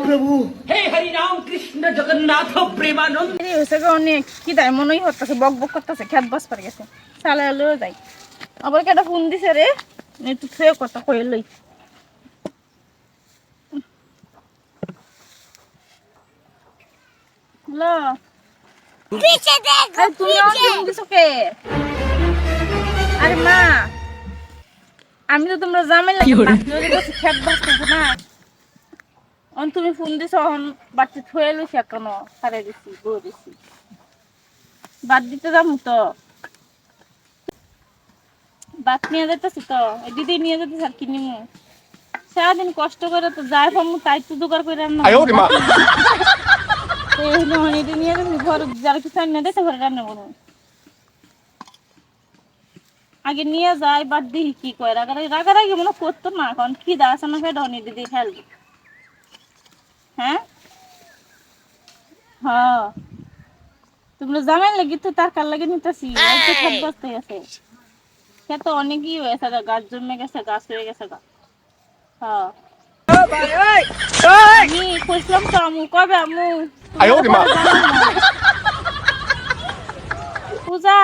प्रभु हे हरि राम कृष्ण जगन्नाथ प्रेमानंद অনেক কি তাই মনেই হচ্ছে বক বক করতেছে খেত বাস পড়ে গেছে চালে লয়ে যাই আবার কেটা ফোন দিছে রে একটু থুয়ে কথা কই লই হ্যালো পিছে দেখ তুমি ফোন দিছো কে আরে মা আমি তো তোমরা জামাই লাগি যদি তো খেত বাস করছো না তুমি ফোন দিছো বাচ্চা থুয়ে লইছি এখনো সারে দিছি বউ দিছি বাদ দিতে যাবো তো বাদ নিয়ে যেতেছি তো দিদি নিয়ে যেতেছি আর কি নিমু সারাদিন কষ্ট করে তো যাই পামু তাই তো জোগাড় করে রান্না নিয়ে যাবি ঘর যারা কিছু না দিতে ঘরে রান্না করবো আগে নিয়ে যাই বাদ দিই কি কয় রাগারাগি মনে করতো না কারণ কি দা আছে না খেয়ে ধনি দিদি খেলবি হ্যাঁ হ্যাঁ তোমরা জামাই লাগি তো তার কার লাগে নিতেছি খেত বসতে গেছে খেত অনেকই হয়েছে গাছ জমে গেছে গাছ হয়ে গেছে গা হ্যাঁ আমি কইছিলাম তো আমু কবে আমু পূজা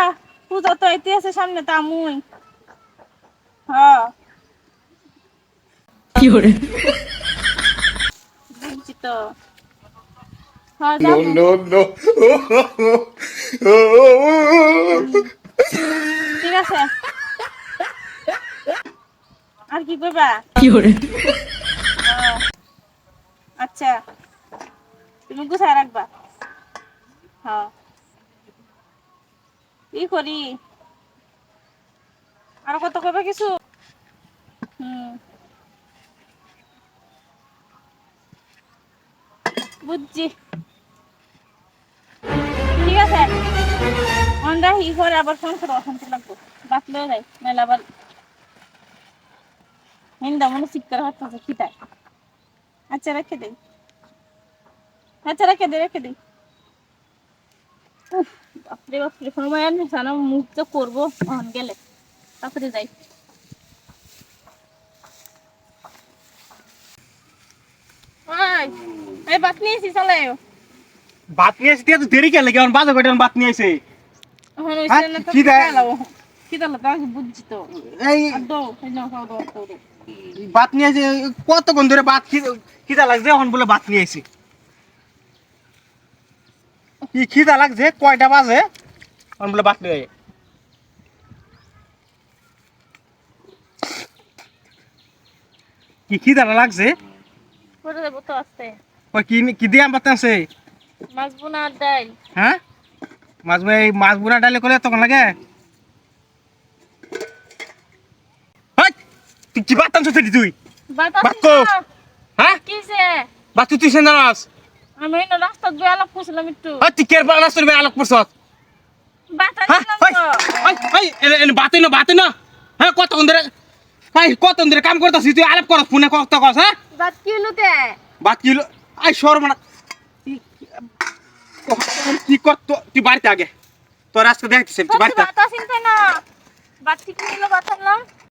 পূজা তো এতে আছে সামনে তো আমুই হ্যাঁ কি করে বুঝছি তো হ্যাঁ নো ঠিক আছে আর কি করবা কি করে আচ্ছা তুমি গুছায় রাখবা হ্যাঁ কি করি আর কত করবে কিছু বুঝছি ঠিক আছে আমরা ই করে আবার ফোন করে অশান্তি লাগবো বাঁচলেও যাই নাহলে আবার হিন্দা মনে শিক্ষার হাত আছে খিটায় আচ্ছা রেখে দিই আচ্ছা রেখে দিই বাপরে বাপরে সময় আর জানো মুখ তো করবো গেলে তারপরে যাই এই বাত নিয়েছি চলে বাত নিয়ে এসে তুই দেরি কেন লাগে বাজার করে বাত নিয়ে এসে কি দাও তা বুঝছি তো এই দাও বাত নিয়ে এসে কতক্ষণ ধরে বাত খিদা লাগছে এখন বলে বাত নিয়ে এসে কি খিদা লাগছে কয়টা বাজে এখন বলে বাত নিয়ে কি খিদা লাগছে করে দেবো তো আস্তে ওই কি দিয়ে বাত আছে মাছ বোনা আর ডাল হ্যাঁ মাছ বোনা ডালে করে তখন লাগে তুই কি বাত আনছিস তুই হ্যাঁ কিসে বাত তুই সেনাস আমি না রাস্তা দিয়ে আলাপ করছিলাম একটু তুই কের বাত আসছিস আলাপ করছিস বাতা নিলাম তো বাতে না হ্যাঁ কতক্ষণ ধরে কাম করতেছিস তুই আলাপ করস ফোনে কত কস হ্যাঁ বাত কি হলো তে বাত কি হলো আই সর্বনা কি করতো তুই বাড়িতে আগে তোর আজকে দেখতেছিস তুই বাড়িতে বাতা চিন্তা না বাত কি হলো বাতালাম